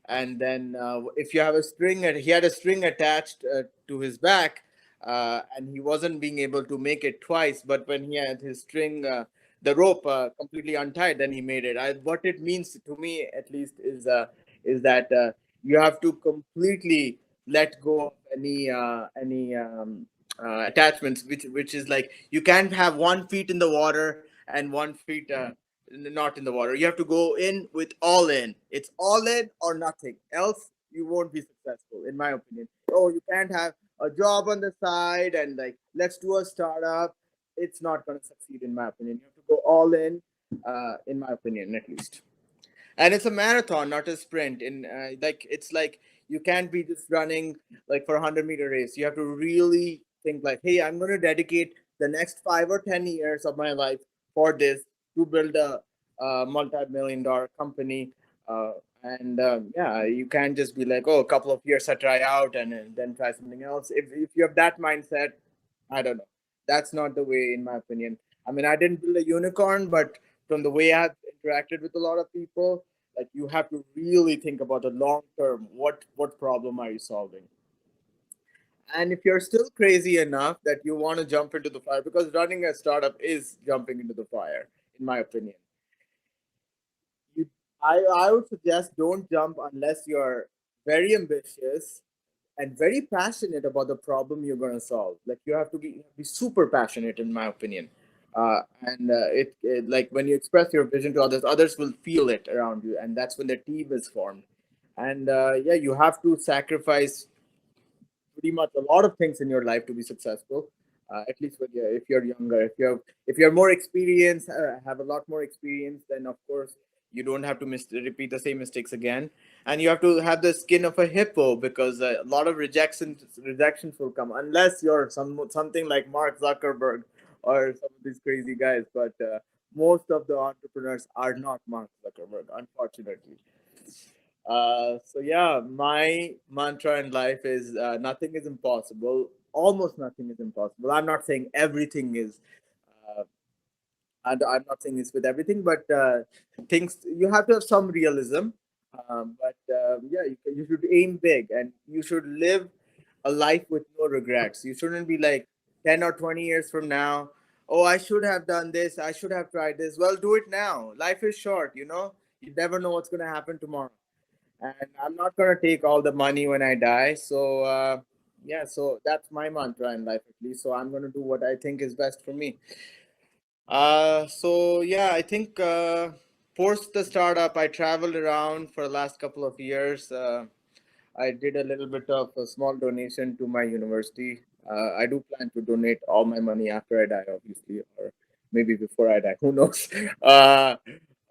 and then if you have a string, he had a string attached to his back, and he wasn't being able to make it twice. But when he had his string, the rope completely untied, then he made it. What it means to me, at least, is that you have to completely let go of any attachments, which is like you can't have 1 feet in the water and 1 feet not in the water. You have to go in with all in. It's all in or nothing. Else you won't be successful, in my opinion. Oh, you can't have a job on the side and like let's do a startup. It's not going to succeed, in my opinion. You have to go all in my opinion, at least. And it's a marathon, not a sprint. In like it's like you can't be just running like for a 100-meter race. You have to really think like, hey, I'm going to dedicate the next 5 or 10 years of my life for this, to build a multi-million-dollar company. uh, and yeah, you can't just be like, oh, a couple of years I try out and then try something else. If you have that mindset, I don't know, that's not the way, in my opinion. I mean, I didn't build a unicorn, but from the way I've interacted with a lot of people, like you have to really think about the long term. What problem are you solving? And if you're still crazy enough that you want to jump into the fire, because running a startup is jumping into the fire, in my opinion, you I would suggest don't jump unless you're very ambitious and very passionate about the problem you're going to solve. Like you have to be super passionate, in my opinion. And like when you express your vision to others, others will feel it around you, and that's when the team is formed. And yeah, you have to sacrifice pretty much a lot of things in your life to be successful. At least when if you're younger, if you're more experienced, have a lot more experience, then of course you don't have to repeat the same mistakes again, and you have to have the skin of a hippo, because a lot of rejections will come unless you're something like Mark Zuckerberg or some of these crazy guys. But most of the entrepreneurs are not Mark Zuckerberg, unfortunately. So yeah, my mantra in life is nothing is impossible. Almost nothing is impossible. I'm not saying everything is, uh, and I'm not saying it's with everything, but things you have to have some realism. But yeah, you should aim big, and you should live a life with no regrets. You shouldn't be like 10 or 20 years from now. Oh, I should have done this. I should have tried this. Well, do it now. Life is short. You never know what's going to happen tomorrow, and I'm not gonna take all the money when I die. So yeah, so that's my mantra in life, at least. So I'm gonna do what I think is best for me. So yeah, I think post the startup, I traveled around for the last couple of years. I did a little bit of a small donation to my university. I do plan to donate all my money after I die, obviously, or maybe before I die. Who knows? Uh,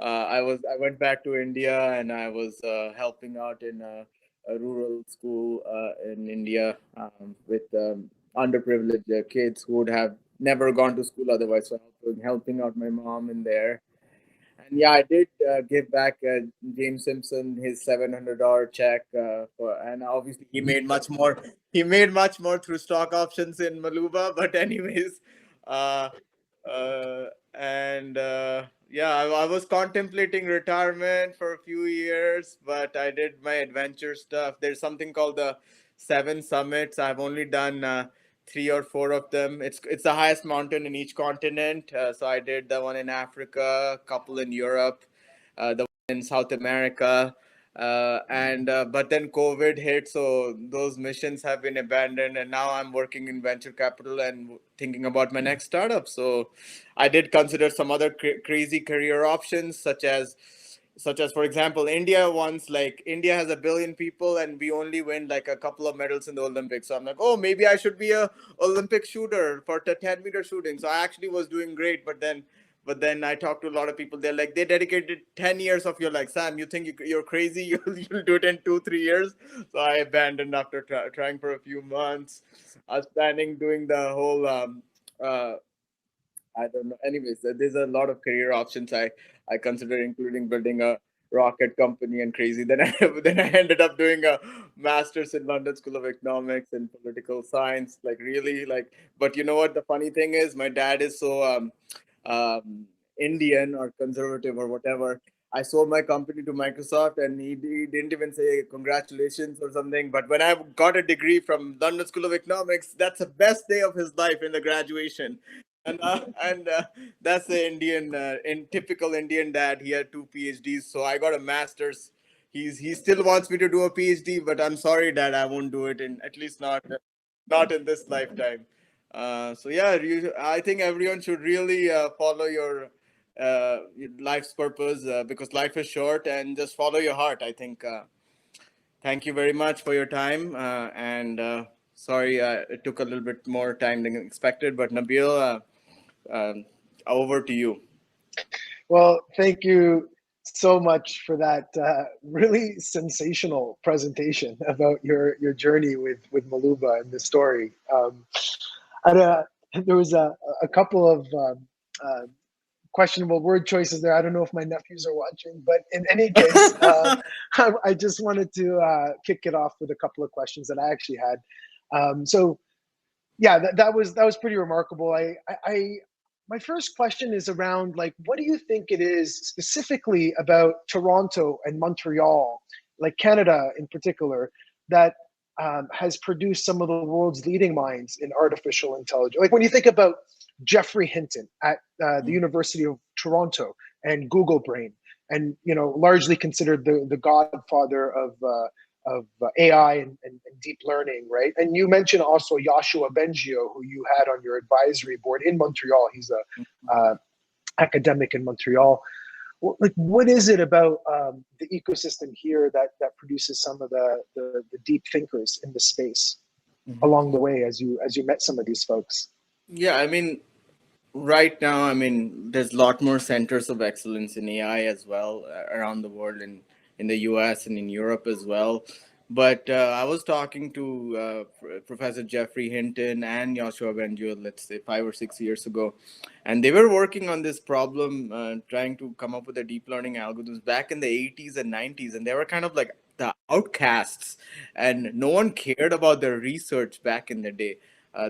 I went back to India, and I was helping out in a rural school in India, with underprivileged kids who would have never gone to school otherwise. So helping out my mom in there. And yeah, I did give back James Simpson his $700 check and obviously he made much more. He made much more through stock options in Maluuba. But anyways, uh, and yeah, I was contemplating retirement for a few years, but I did my adventure stuff. There's something called the Seven Summits. I've only done 3 or 4 of them. It's the highest mountain in each continent. So I did the one in Africa, a couple in Europe, the one in South America, and but then COVID hit, so those missions have been abandoned, and now I'm working in venture capital and thinking about my next startup. So I did consider some other crazy career options, such as for example, India has 1 billion people and we only win like a couple of medals in the Olympics. So I'm like, oh, maybe I should be a Olympic shooter for the 10-meter shooting. So I actually was doing great, but then I talked to a lot of people. They're like, they dedicated 10 years of your, like, Sam, you think you're crazy? You'll do it in 2-3 years. So I abandoned after trying for a few months. I was planning doing the whole uh, I don't know. Anyways, there's a lot of career options I consider, including building a rocket company and crazy. Then I then I ended up doing a master's in London School of Economics and political science. Like really, like. But you know what? The funny thing is, my dad is so um, Indian or conservative or whatever. I sold my company to Microsoft, and he didn't even say congratulations or something. But when I got a degree from London School of Economics, that's the best day of his life in the graduation. And that's the Indian, in typical Indian dad. He had two PhDs, so I got a master's. He still wants me to do a PhD, but I'm sorry, Dad, I won't do it in, at least not in this lifetime. So yeah, I think everyone should really follow your life's purpose, because life is short, and just follow your heart. I think. Thank you very much for your time, and sorry it took a little bit more time than expected, but Nabil, over to you. Well, thank you so much for that really sensational presentation about your journey with Maluuba and the story. And, there was a couple of uh, questionable word choices there. I don't know if my nephews are watching, but in any case, I just wanted to kick it off with a couple of questions that I actually had. So yeah, that was pretty remarkable. I my first question is around, like, what do you think it is specifically about Toronto and Montreal, like Canada in particular, that has produced some of the world's leading minds in artificial intelligence? Like when you think about Geoffrey Hinton at the University of Toronto and Google Brain, and largely considered the godfather of AI and deep learning, right? And you mentioned also Yoshua Bengio, who you had on your advisory board in Montreal. He's a academic in Montreal. Like, what is it about the ecosystem here that produces some of the deep thinkers in the space along the way as you met some of these folks? Yeah, I mean, right now, I mean, there's a lot more centers of excellence in AI as well around the world, in the US and in Europe as well. But I was talking to Professor Jeffrey Hinton and Joshua Bengio, let's say 5 or 6 years ago, and they were working on this problem, trying to come up with the deep learning algorithms back in the 80s and 90s, and they were kind of like the outcasts, and no one cared about their research back in the day.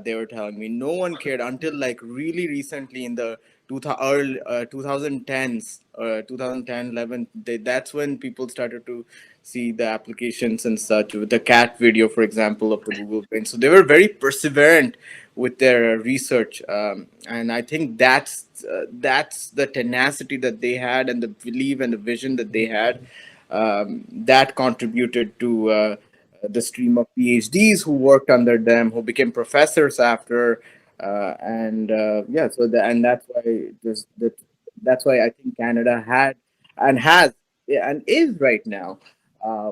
They were telling me no one cared until like really recently in the 2010s, 2010 11. That's when people started to see the applications and such, with the cat video, for example, of the Google brain. So they were very perseverant with their research, and I think that's the tenacity that they had, and the belief and the vision that they had, that contributed to the stream of PhDs who worked under them, who became professors after, and yeah, so and that's why that's why I think Canada had and has, yeah, and is right now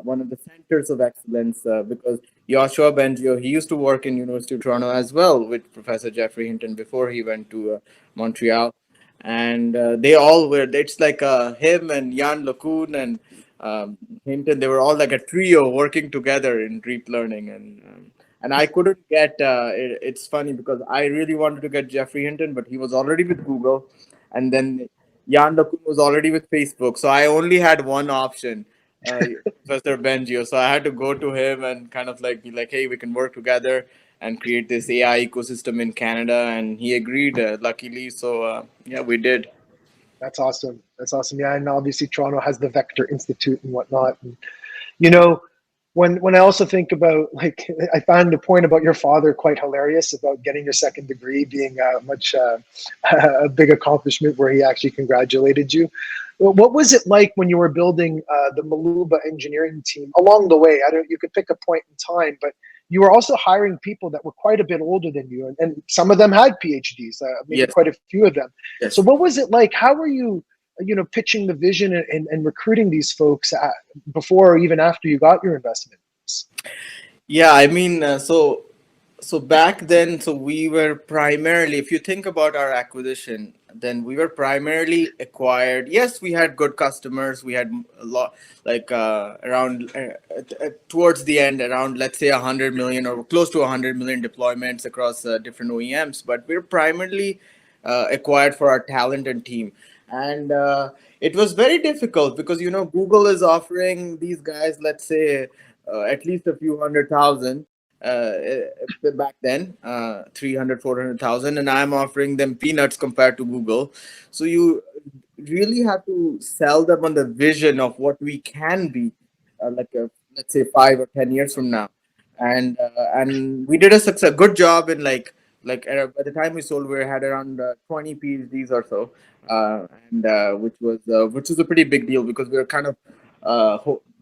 one of the centers of excellence, because Joshua Bengio, he used to work in University of Toronto as well with Professor Jeffrey Hinton before he went to Montreal, and they all were. It's like him and Jan LeCun and Hinton. They were all like a trio working together in deep learning, and I couldn't get. It's funny because I really wanted to get Jeffrey Hinton, but he was already with Google, and then Jan LeCun was already with Facebook. So I only had one option, Professor Bengio. So I had to go to him and kind of like be like, hey, we can work together and create this AI ecosystem in Canada, and he agreed, luckily. So yeah, we did. That's awesome. That's awesome. Yeah, and obviously Toronto has the Vector Institute and whatnot. And you know, when I also think about, like, I found the point about your father quite hilarious about getting your second degree being much a big accomplishment where he actually congratulated you. What was it like when you were building the Maluuba engineering team along the way? I don't. You could pick a point in time, but you were also hiring people that were quite a bit older than you, and some of them had PhDs, maybe Yes. quite a few of them. Yes. So what was it like? How were you, pitching the vision and recruiting these folks before or even after you got your investments? Yeah, I mean, so back then, so we were primarily, if you think about our acquisition, then we were primarily acquired. Yes, we had good customers. We had a lot, like around towards the end, around, let's say, 100 million or close to 100 million deployments across different OEMs. But we were primarily acquired for our talent and team. and it was very difficult because Google is offering these guys, let's say, at least a few 100,000 back then, 300 400,000, and I'm offering them peanuts compared to Google. So you really have to sell them on the vision of what we can be, let's say 5 or 10 years from now. And we did a good job in by the time we sold, we had around 20 PhDs or so, and which was a pretty big deal because we were kind of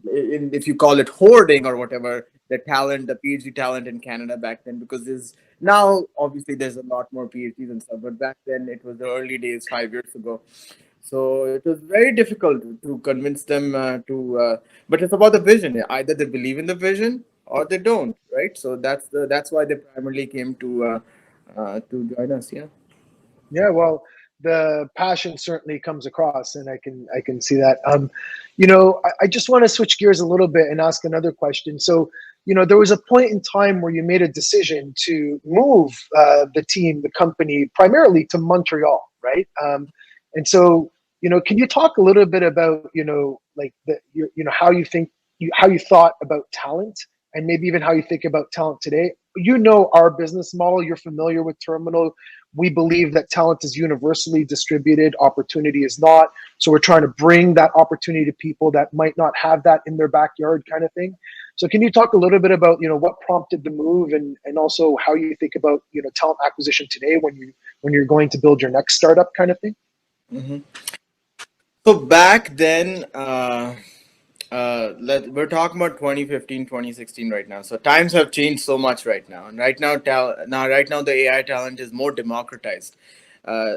if you call it hoarding or whatever, the PhD talent in Canada back then, because there's now obviously there's a lot more PhDs and stuff, but back then it was the early days 5 years ago. So it was very difficult to convince them but it's about the vision. Either they believe in the vision or they don't, right? So that's why they primarily came to join us. Yeah. Yeah, well, the passion certainly comes across, and I can see that. I just want to switch gears a little bit and ask another question. So, there was a point in time where you made a decision to move the team, the company, primarily to Montreal, right? And so, can you talk a little bit about, like how you think how you thought about talent, and maybe even how you think about talent today? Our business model. You're familiar with Terminal. We believe that talent is universally distributed, opportunity is not. So we're trying to bring that opportunity to people that might not have that in their backyard, kind of thing. So can you talk a little bit about what prompted the move, and also how you think about talent acquisition today when you're going to build your next startup, kind of thing? Hmm. So back then, we're talking about 2015, 2016 right now. So times have changed so much right now, and right now the AI talent is more democratized. uh,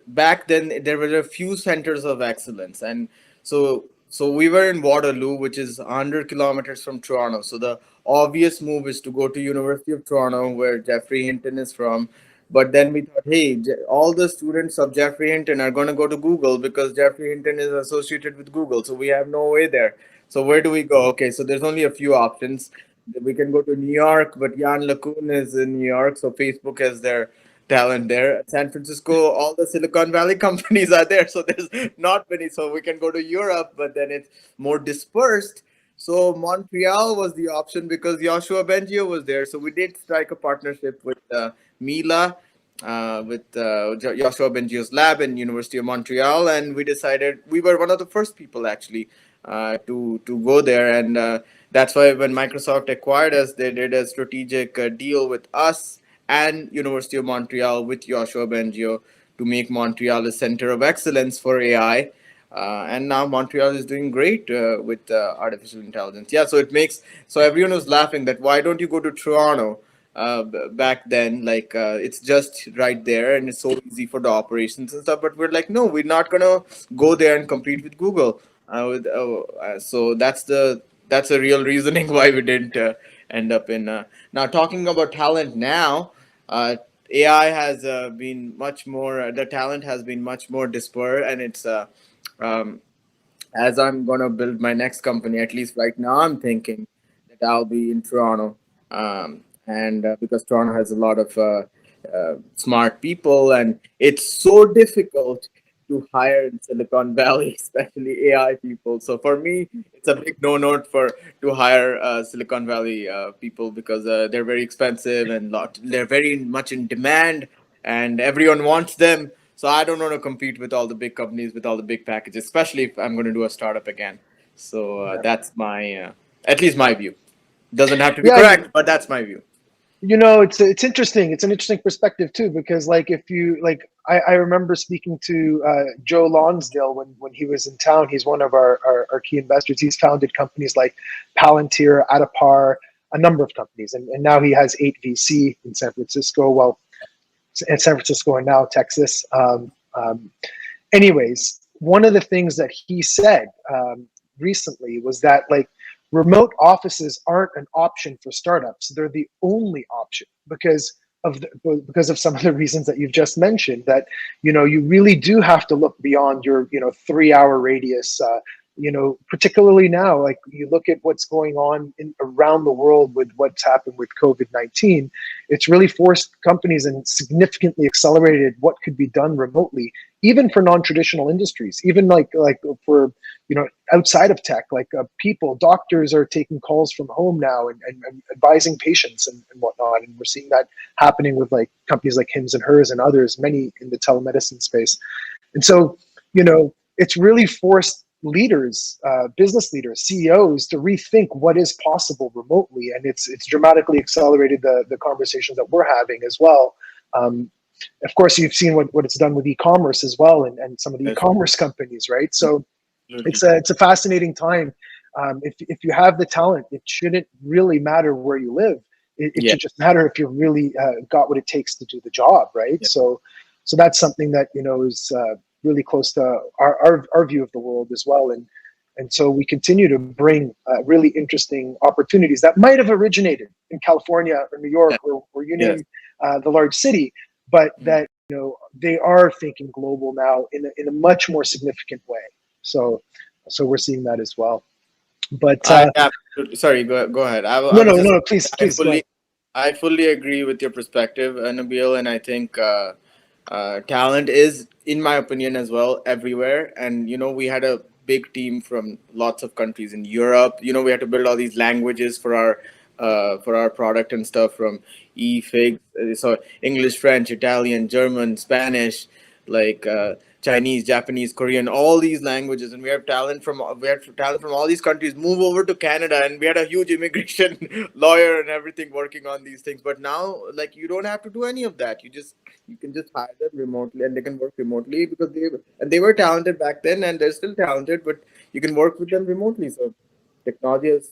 Back then there were a few centers of excellence, and so we were in Waterloo, which is 100 kilometers from Toronto. So the obvious move is to go to University of Toronto, where Jeffrey Hinton is from. But then we thought, hey, all the students of Jeffrey Hinton are going to go to Google because Jeffrey Hinton is associated with Google. So we have no way there. So where do we go? Okay, so there's only a few options. We can go to New York, but Jan LeCun is in New York, so Facebook has their talent there. San Francisco, all the Silicon Valley companies are there, so there's not many. So we can go to Europe, but then it's more dispersed. So Montreal was the option because Joshua Bengio was there. So we did strike a partnership with Mila, with Joshua Bengio's lab in University of Montreal, and we decided we were one of the first people actually to go there, and that's why when Microsoft acquired us, they did a strategic deal with us and University of Montreal with Joshua Bengio to make Montreal a center of excellence for AI. And now Montreal is doing great with artificial intelligence. Yeah, so everyone was laughing that why don't you go to Toronto? Back then, it's just right there and it's so easy for the operations and stuff. But we're like, no, we're not gonna go there and compete with Google. So that's a real reasoning why we didn't end up in. Now talking about talent now, AI has been much more. The talent has been much more dispersed, and it's um, as I'm gonna build my next company. At least right now, I'm thinking that I'll be in Toronto, and because Toronto has a lot of smart people, and it's so difficult to hire in Silicon Valley, especially AI people. So for me, it's a big no-no to hire Silicon Valley people because they're very expensive and they're very much in demand, and everyone wants them. So I don't want to compete with all the big companies with all the big packages, especially if I'm going to do a startup again. So Yeah. that's my at least my view. Doesn't have to be Yeah, correct, but that's my view. it's interesting. It's an interesting perspective too, because like if you like, I remember speaking to Joe Lonsdale when he was in town. He's one of our key investors. He's founded companies like Palantir, Adapar, a number of companies, and now he has 8VC in San Francisco. Well, in San Francisco and now Texas. Anyways, one of the things that he said recently was that like remote offices aren't an option for startups. They're the only option because of some of the reasons that you've just mentioned. That you really do have to look beyond your 3 hour radius. particularly now, like you look at what's going on around the world with what's happened with COVID-19, it's really forced companies and significantly accelerated what could be done remotely, even for non-traditional industries, even like for, outside of tech, like doctors are taking calls from home now and advising patients and whatnot. And we're seeing that happening with like companies like Hims and Hers and others, many in the telemedicine space. And so, it's really forced leaders, business leaders, CEOs to rethink what is possible remotely, and it's dramatically accelerated the conversations that we're having as well. Of course, you've seen what it's done with e-commerce as well, and some of the e-commerce companies, right? So it's a fascinating time. If you have the talent, it shouldn't really matter where you live. It should just matter if you really got what it takes to do the job, right? Yeah. So that's something that is really close to our view of the world as well, and so we continue to bring really interesting opportunities that might have originated in California or New York or you name the large city, but that they are thinking global now in a much more significant way. So we're seeing that as well. But sorry, go ahead. No, please go ahead. I fully agree with your perspective, Nabil, and I think talent is, in my opinion, as well, everywhere. And we had a big team from lots of countries in Europe. We had to build all these languages for our product and stuff, from e-fig, so English, French, Italian, German, Spanish, like Chinese, Japanese, Korean, all these languages, and we had talent from all these countries move over to Canada, and we had a huge immigration lawyer and everything working on these things. But now, like, you don't have to do any of that. You can just hire them remotely, and they can work remotely because they were talented back then, and they're still talented, but you can work with them remotely. So technology has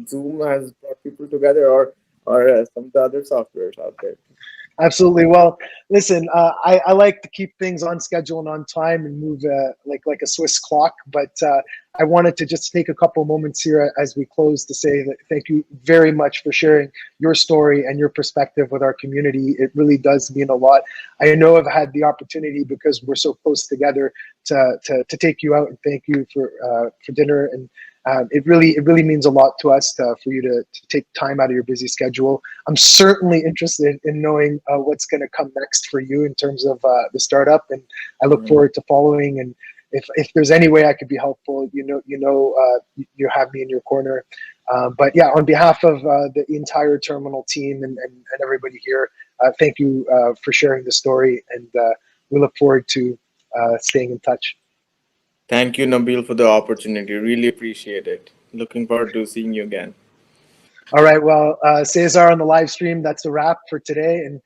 Zoom has brought people together, or some of the other softwares out there. Absolutely. Well, listen, I like to keep things on schedule and on time and move like a Swiss clock. But I wanted to just take a couple moments here as we close to say that thank you very much for sharing your story and your perspective with our community. It really does mean a lot. I know I've had the opportunity, because we're so close together, to take you out and thank you for dinner, and it really means a lot to us for you to take time out of your busy schedule. I'm certainly interested in knowing what's going to come next for you in terms of the startup, and I look forward to following. And if there's any way I could be helpful, you have me in your corner. But yeah, on behalf of the entire Terminal team and everybody here, thank you for sharing the story, and we look forward to staying in touch. Thank you, Nabil, for the opportunity. Really appreciate it. Looking forward to seeing you again. All right. Well, Cesar on the live stream, that's a wrap for today. And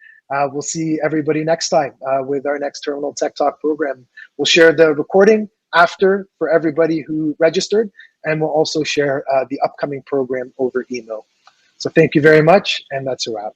we'll see everybody next time with our next Terminal Tech Talk program. We'll share the recording after for everybody who registered, and we'll also share the upcoming program over email. So thank you very much, and that's a wrap.